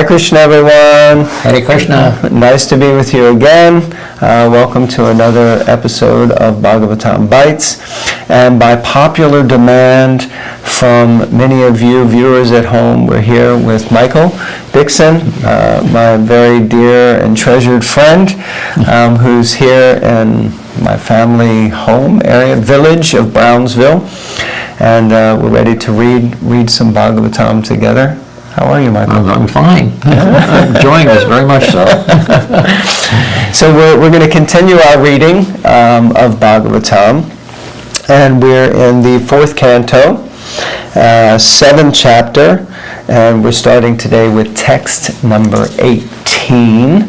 Krishna, everyone. Hare Krishna. Nice to be with you again. Welcome to another episode of Bhagavatam Bites. And by popular demand from many of you viewers at home, we're here with Michael Dixon, my very dear and treasured friend, who's here in my family home area, village of Brownsville. And we're ready to read some Bhagavatam together. How are you, Michael? I'm fine. I'm enjoying this very much so. So we're going to continue our reading of Bhagavatam, and we're in the 4th canto, 7th chapter, and we're starting today with text number 18.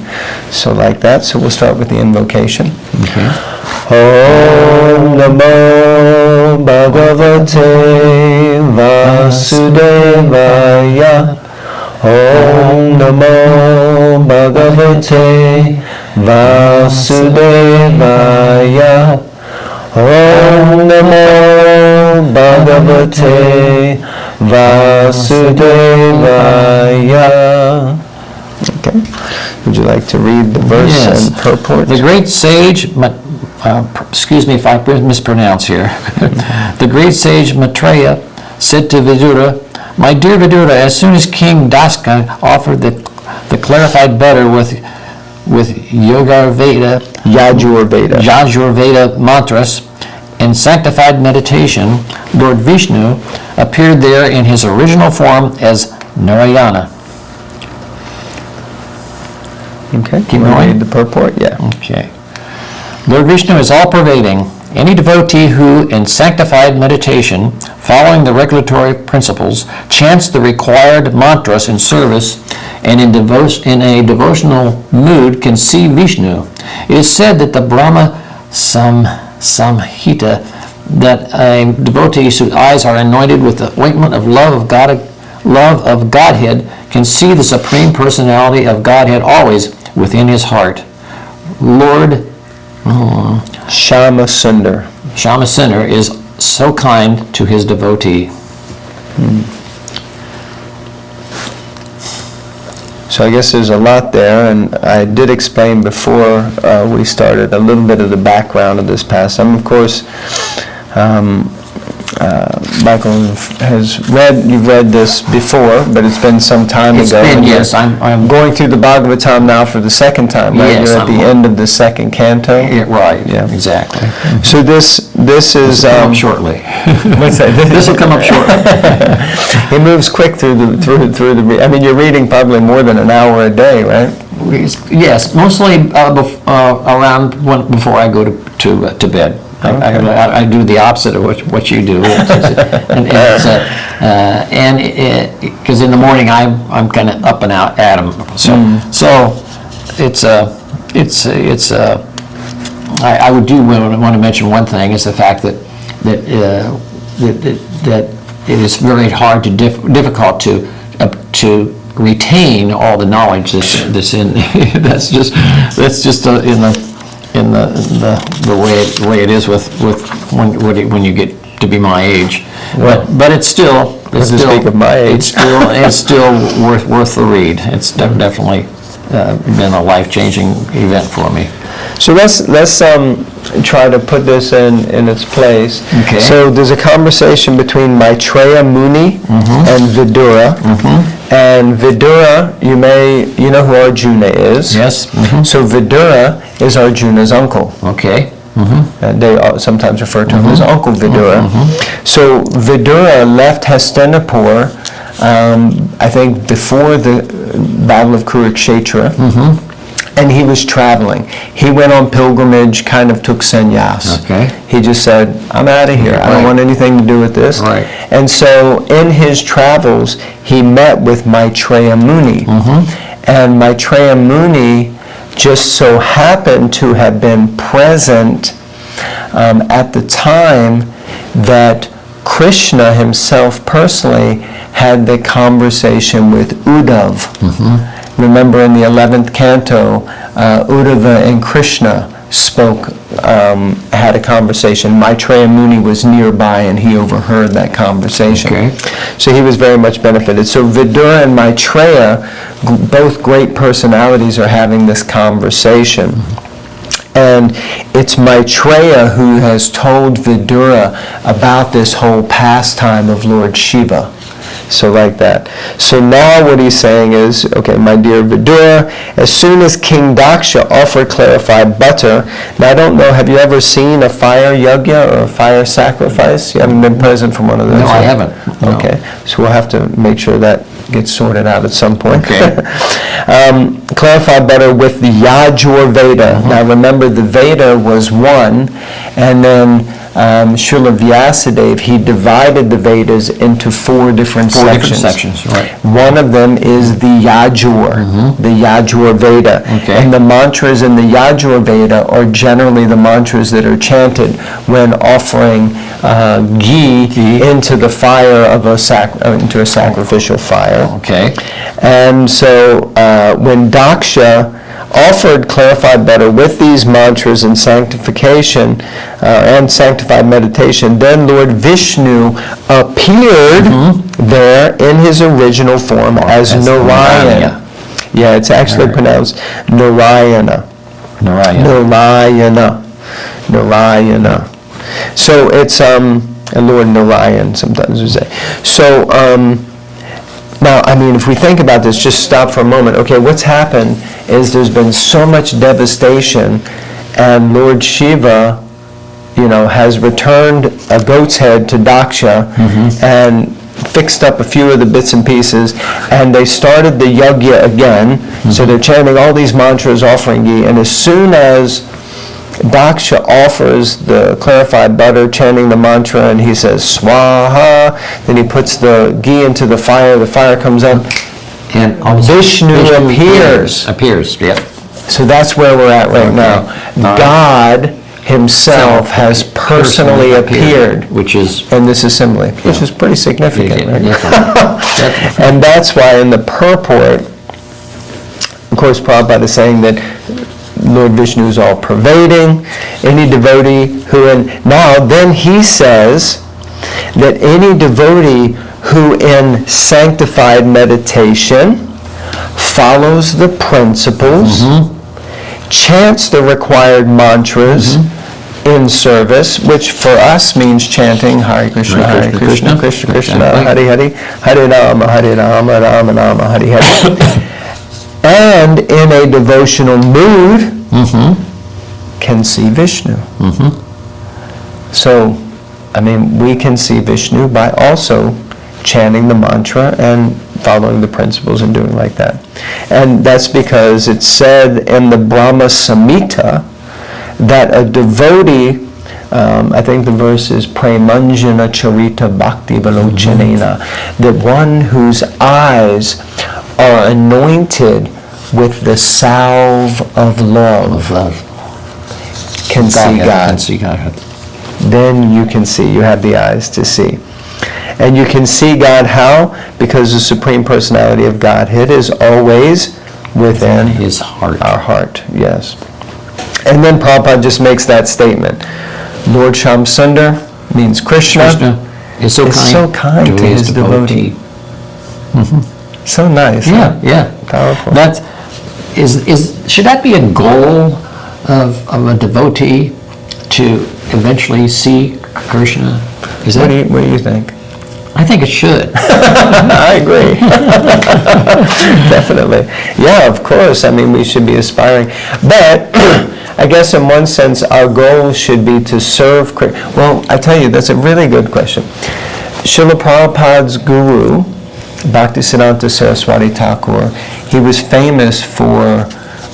So like that. So we'll start with the invocation. Okay. Om Namo Bhagavate Vasudevaya. Om Namo Bhagavate Vasudevaya. Om Namo Bhagavate Vasudevaya. Okay. Would you like to read the verse and purport? The great sage, excuse me if I mispronounce here. The great sage Maitreya said to Vidura, "My dear Vidura, as soon as King Dasa offered the clarified butter with Yajurveda mantras and sanctified meditation, Lord Vishnu appeared there in his original form as Narayana." Okay. Keep going. Read the purport? Yeah. Okay. Lord Vishnu is all-pervading. Any devotee who, in sanctified meditation, following the regulatory principles, chants the required mantras in service and in a devotional mood can see Vishnu. It is said that the Brahma Samhita, that a devotee whose eyes are anointed with the ointment of love of Godhead, can see the Supreme Personality of Godhead always within his heart. Lord Shamasundar is so kind to his devotee. So I guess there's a lot there, and I did explain before we started a little bit of the background of this passage. Of course, Michael you've read this before, but it's been some time ago. Yes, I'm going through the Bhagavatam now for the second time, right? Yes, You're at the end of the 2nd canto. Yeah, right, Yeah. exactly. So this is... Come up shortly. What's that? This will come up shortly. He moves quick through the... I mean, you're reading probably more than an hour a day, right? Yes, mostly around before I go to bed. I do the opposite of what you do, because in the morning I'm kind of up and out at them. So I would do want to mention one thing is the fact that it is very hard difficult to retain all the knowledge that's in that's just in the way it is with when you get to be my age, but it's still speak of my age. it's still worth the read. It's definitely been a life-changing event for me. So let's try to put this in its place. Okay. So there's a conversation between Maitreya Muni and Vidura. And Vidura, you know who Arjuna is. Yes. So Vidura is Arjuna's uncle. Okay. And they sometimes refer to him as Uncle Vidura. So Vidura left Hastinapur, I think before the Battle of Kurukshetra, and he was traveling. He went on pilgrimage, kind of took sannyas. Okay. He just said, "I'm out of here. I don't want anything to do with this." Right. And so in his travels, he met with Maitreya Muni. And Maitreya Muni just so happened to have been present at the time that Krishna himself personally had the conversation with Uddhava. Remember in the 11th canto, Uddhava and Krishna had a conversation. Maitreya Muni was nearby and he overheard that conversation. Okay. So he was very much benefited. So Vidura and Maitreya, both great personalities, are having this conversation. And it's Maitreya who has told Vidura about this whole pastime of Lord Shiva. So like that. So now what he's saying is, okay, my dear Vidura, as soon as King Daksha offered clarified butter, now I don't know, have you ever seen a fire yajna or a fire sacrifice? You haven't been present from one of those? No, I yet? haven't. No. Okay, so we'll have to make sure that gets sorted out at some point. Okay. Clarified butter with the Yajur Veda. Now remember, the Veda was one, and then Srila Vyasadeva, he divided the Vedas into four different sections. Right. One of them is the Yajur, the Yajur Veda. Okay. And the mantras in the Yajur Veda are generally the mantras that are chanted when offering ghee into the fire of into a sacrificial fire. Okay. And so when Daksha offered clarified butter with these mantras and sanctification and sanctified meditation, then Lord Vishnu appeared there in his original form as Narayana. Yeah, it's actually pronounced Narayana. Narayana. So it's and Lord Narayan, sometimes we say. So now, I mean, if we think about this, just stop for a moment. Okay, what's happened is there's been so much devastation, and Lord Shiva, has returned a goat's head to Daksha and fixed up a few of the bits and pieces, and they started the yajna again. So they're chanting all these mantras, offering ghee, and as soon as Daksha offers the clarified butter, chanting the mantra, and he says Swaha, then he puts the ghee into the fire comes up, and Vishnu appears. Yeah. So that's where we're at right now. God himself has personally appeared, which is in this assembly, which is pretty significant. Right? Definitely. And that's why in the purport, of course, Prabhupada is saying that Lord Vishnu is all pervading. Any devotee then he says that any devotee who in sanctified meditation follows the principles, chants the required mantras in service, which for us means chanting Hare Krishna, Hare Krishna, Krishna Krishna, Hare Hare, Hare Rama, Rama Rama, Hare Hare. And in a devotional mood, can see Vishnu. So, I mean, we can see Vishnu by also chanting the mantra and following the principles and doing like that. And that's because it's said in the Brahma Samhita that a devotee, I think the verse is Premanjana Charita Bhakti Velochanena, that one whose eyes are anointed with the salve of love can see God. Then you can see. You have the eyes to see. And you can see God how? Because the Supreme Personality of Godhead is always within his heart. Our heart, yes. And then Prabhupada just makes that statement. Lord Shyam Sundar means Krishna is so kind to his devotee. So nice. Yeah. Powerful. Should that be a goal of a devotee to eventually see Krishna? What do you think? I think it should. I agree. Definitely. Yeah, of course. I mean, we should be aspiring. But I guess in one sense, our goal should be to serve Krishna. Well, I tell you, that's a really good question. Srila Prabhupada's guru, Bhaktisiddhanta Saraswati Thakur, he was famous for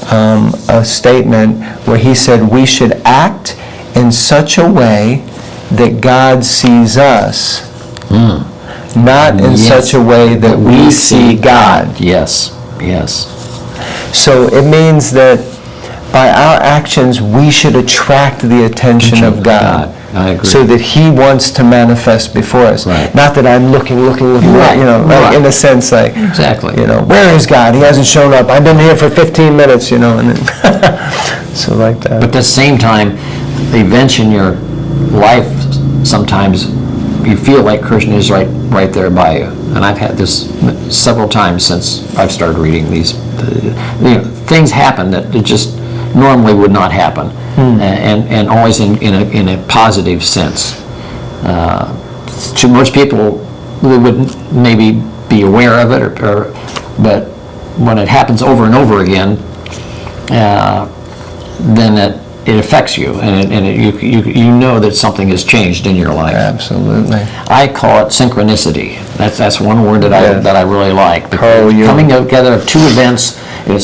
a statement where he said we should act in such a way that God sees us, not in such a way that we see God. Yes. So it means that by our actions, we should attract the attention of God. I agree. So that He wants to manifest before us. Right. Not that I'm looking, Right. like in a sense, like, Exactly. where is God? He hasn't shown up. I've been here for 15 minutes, and then, so like that. But at the same time, the events in your life, sometimes you feel like Krishna is right there by you. And I've had this several times since I've started reading these. Things happen that it just normally would not happen, and always in a positive sense. To most people, they wouldn't maybe be aware of it, but when it happens over and over again, then it affects you, and you know that something has changed in your life. Absolutely. I call it synchronicity. That's one word that I really like. Carl Jung. Coming together of two events in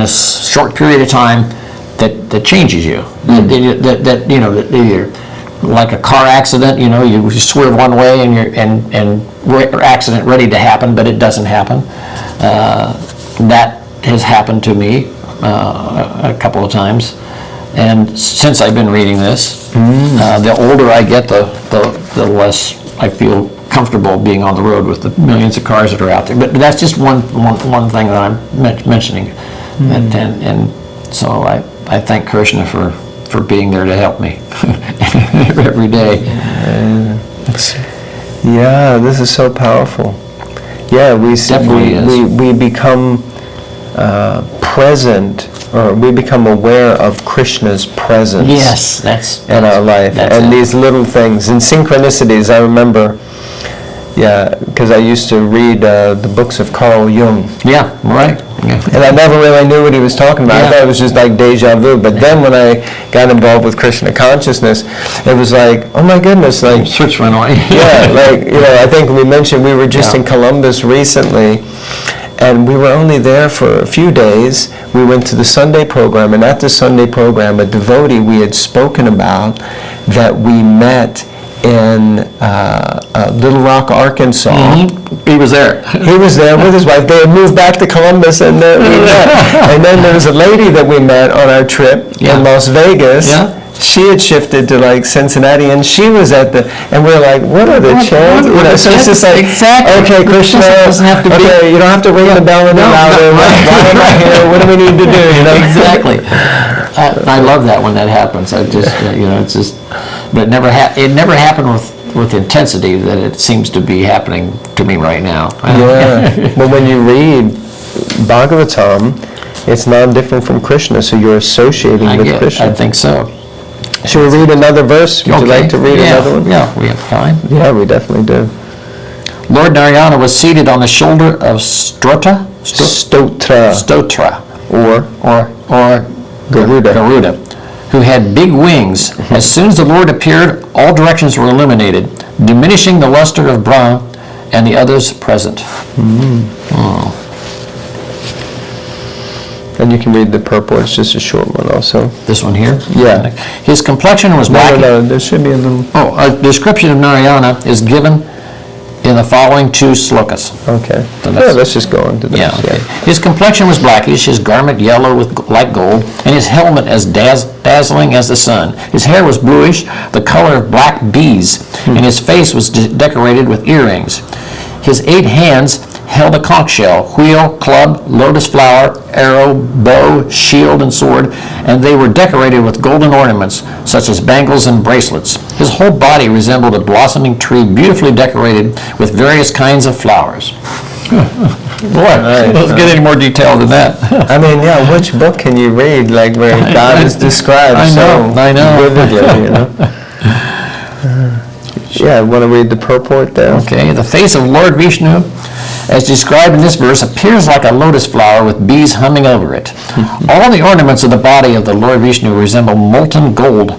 a short period of time that changes you. That you're like a car accident. You swerve one way and accident ready to happen, but it doesn't happen. That has happened to me a couple of times. And since I've been reading this, the older I get, the less I feel comfortable being on the road with the millions of cars that are out there. But that's just one thing that I'm mentioning. And so I thank Krishna for being there to help me every day. Yeah, this is so powerful. Yeah, we become present, or we become aware of Krishna's presence. Yes, that's in our life, and these little things and synchronicities. I remember, because I used to read the books of Carl Jung. Yeah, right. Yeah. And I never really knew what he was talking about. I thought it was just like deja vu. But then when I got involved with Krishna consciousness, it was like, oh my goodness, like switch went on. I think we mentioned we were just in Columbus recently. And we were only there for a few days. We went to the Sunday program, and at the Sunday program, a devotee we had spoken about that we met in Little Rock, Arkansas. Mm-hmm. He was there. He was there with his wife. They had moved back to Columbus, and we met. And then there was a lady that we met on our trip in Las Vegas. Yeah. She had shifted to like Cincinnati, and she was at and we were like, what are the chances? So it's just like, okay, Krishna, you don't have to ring the bell any louder. Why am I here? What do we need to do? Exactly. I love that when that happens. I just, it's just, but it never happened with intensity that it seems to be happening to me right now. Yeah. Well, when you read Bhagavatam, it's non-different from Krishna, so you're associating with Krishna. I think so. Should we read another verse? Would you like to read another one? Yeah, we have time. Yeah, we definitely do. Lord Narayana was seated on the shoulder of Stotra, or Garuda, who had big wings. As soon as the Lord appeared, all directions were illuminated, diminishing the luster of Brahma and the others present. And you can read the purports, just a short one also. This one here? Yeah. His complexion was black. No, there should be a little... a description of Narayana is given in the following two slokas. Okay. So let's just go on to this. Yeah, okay. His complexion was blackish, his garment yellow like gold, and his helmet as dazzling as the sun. His hair was bluish, the color of black bees, and his face was decorated with earrings. His 8 hands held a conch shell, wheel, club, lotus flower, arrow, bow, shield, and sword, and they were decorated with golden ornaments, such as bangles and bracelets. His whole body resembled a blossoming tree, beautifully decorated with various kinds of flowers. Boy, let's get any more detail than that. I mean, which book can you read, like, where God is described so vividly, I want to read the purport there. Okay, the face of Lord Vishnu, as described in this verse, appears like a lotus flower with bees humming over it. All the ornaments of the body of the Lord Vishnu resemble molten gold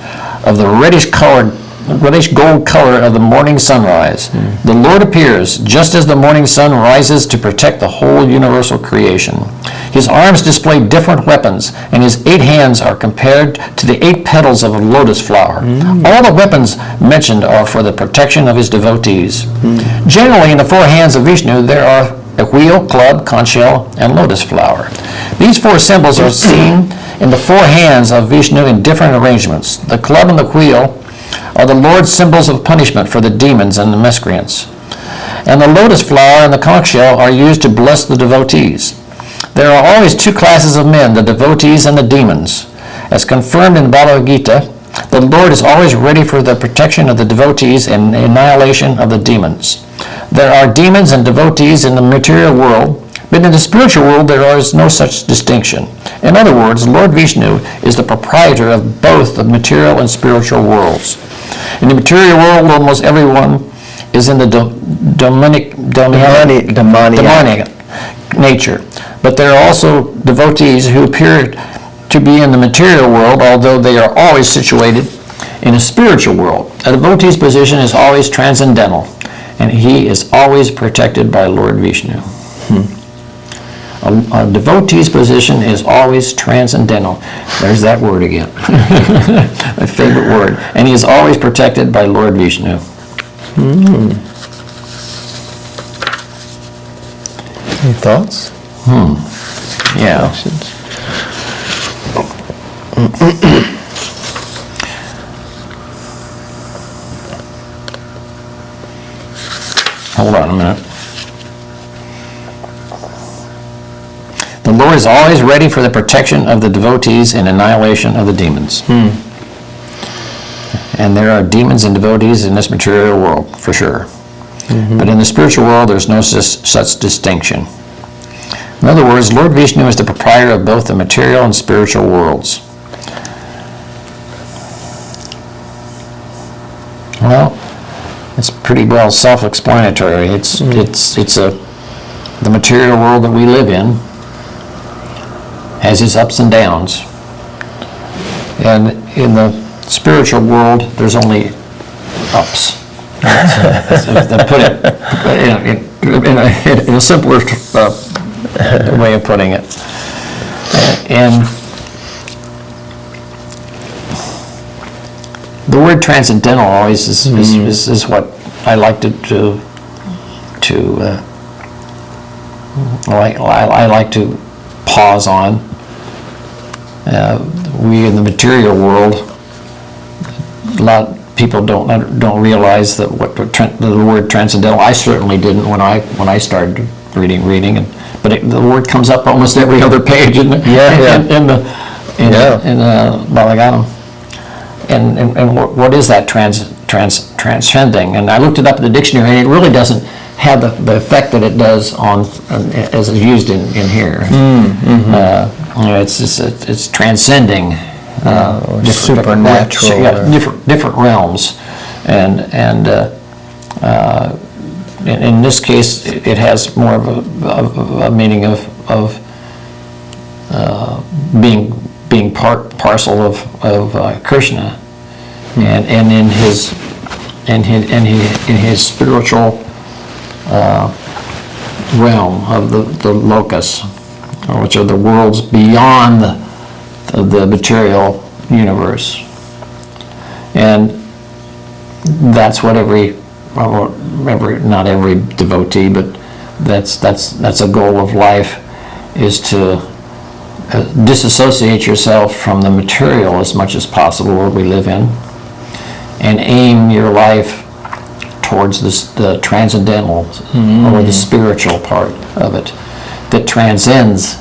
of the reddish gold color of the morning sunrise. The Lord appears just as the morning sun rises to protect the whole universal creation. His arms display different weapons, and his 8 hands are compared to the 8 petals of a lotus flower. All the weapons mentioned are for the protection of his devotees. Generally, in the 4 hands of Vishnu, there are a wheel, club, conch shell, and lotus flower. These 4 symbols are seen in the four hands of Vishnu in different arrangements. The club and the wheel are the Lord's symbols of punishment for the demons and the miscreants. And the lotus flower and the conch shell are used to bless the devotees. There are always two classes of men, the devotees and the demons. As confirmed in Bhagavad Gita, the Lord is always ready for the protection of the devotees and annihilation of the demons. There are demons and devotees in the material world, but in the spiritual world there is no such distinction. In other words, Lord Vishnu is the proprietor of both the material and spiritual worlds. In the material world, almost everyone is in the demonic nature. But there are also devotees who appear to be in the material world, although they are always situated in a spiritual world. A devotee's position is always transcendental, and he is always protected by Lord Vishnu. A devotee's position is always transcendental. There's that word again. My favorite word. And he is always protected by Lord Vishnu. Any thoughts? Yeah. Questions? Hold on a minute. The Lord is always ready for the protection of the devotees and annihilation of the demons. And there are demons and devotees in this material world, for sure. But in the spiritual world, there's no such distinction. In other words, Lord Vishnu is the proprietor of both the material and spiritual worlds. Well, it's pretty well self-explanatory. The material world that we live in has its ups and downs. And in the spiritual world, there's only ups. To put it in a simpler way of putting it. And the word transcendental always is what I like I like to pause on. We in the material world, a lot of people don't realize that what the word transcendental. I certainly didn't when I started reading, but the word comes up almost every other page in the Bhagavatam. And what is that transcending? And I looked it up in the dictionary, and it really doesn't have the effect that it does on as it's used in here. It's transcending supernatural, different realms, and in this case, it has more of a meaning of being parcel of Krishna, and in his spiritual realm of the lokas, which are the worlds beyond the material universe. And that's what not every devotee, but that's a goal of life, is to disassociate yourself from the material as much as possible where we live in, and aim your life towards the transcendental or the spiritual part of it that transcends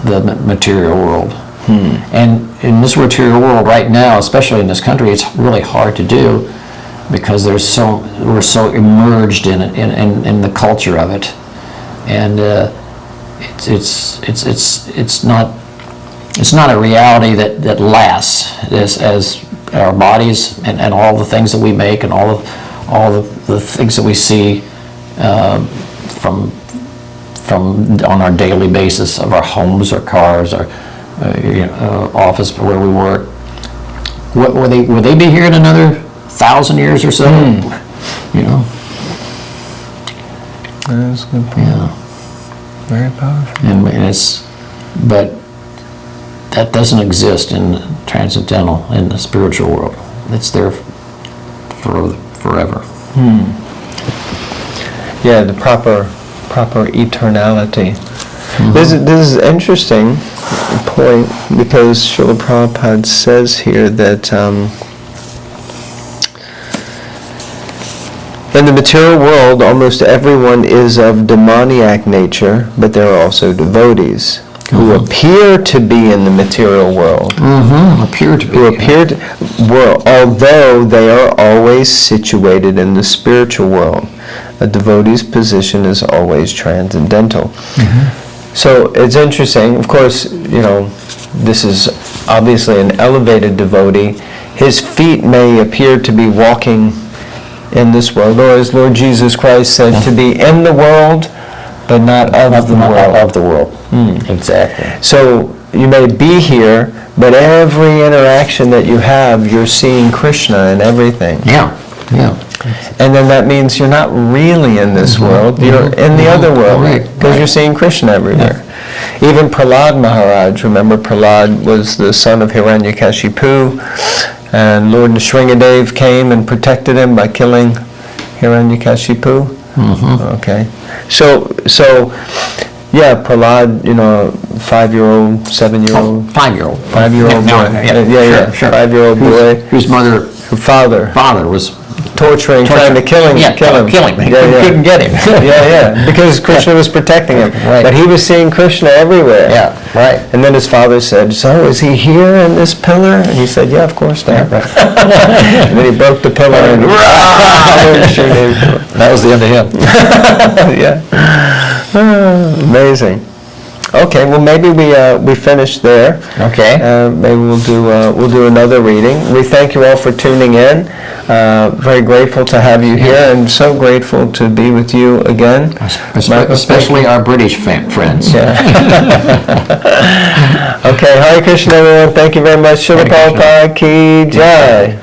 the material world. And in this material world right now, especially in this country, it's really hard to do because we're so immersed in it, in the culture of it, and it's not a reality that lasts as our bodies and all the things that we make and all the things that we see from on our daily basis of our homes or cars or office where we work. Would they be here in another 1,000 years or so? That's a good point. Yeah. Very powerful. But that doesn't exist in transcendental, in the spiritual world. It's there forever. Yeah, the proper eternality. This is interesting. point, because Srila Prabhupada says here that in the material world, almost everyone is of demoniac nature, but there are also devotees who appear to be in the material world. Although they are always situated in the spiritual world. A devotee's position is always transcendental. So it's interesting. Of course, this is obviously an elevated devotee. His feet may appear to be walking in this world, or as Lord Jesus Christ said, to be in the world, but not of the world. Of the world. Exactly. So you may be here, but every interaction that you have, you're seeing Krishna in everything. Yeah. And then that means you're not really in this world, you're in the other world, because you're seeing Krishna everywhere. Even Prahlad Maharaj, remember Prahlad was the son of Hiranyakashipu, and Lord Nrsingadev came and protected him by killing Hiranyakashipu. Okay. So yeah, Prahlad, 5-year-old, 7-year-old. 5-year-old. 5-year-old boy. Sure. 5-year-old boy. Whose Father was torturing, trying to kill him. He couldn't get him. Because Krishna was protecting him. Right. But he was seeing Krishna everywhere. Yeah, right. And then his father said, "So is he here in this pillar?" And he said, "Yeah, of course, Dad." And then he broke the pillar and that was the end of him. Yeah. Amazing. Okay, well maybe we finish there. Okay. Maybe we'll do another reading. We thank you all for tuning in. Very grateful to have you here, and so grateful to be with you again. Especially our British friends. Yeah. Okay, Hare Krishna everyone. Thank you very much. Srila Prabhupada ki jai.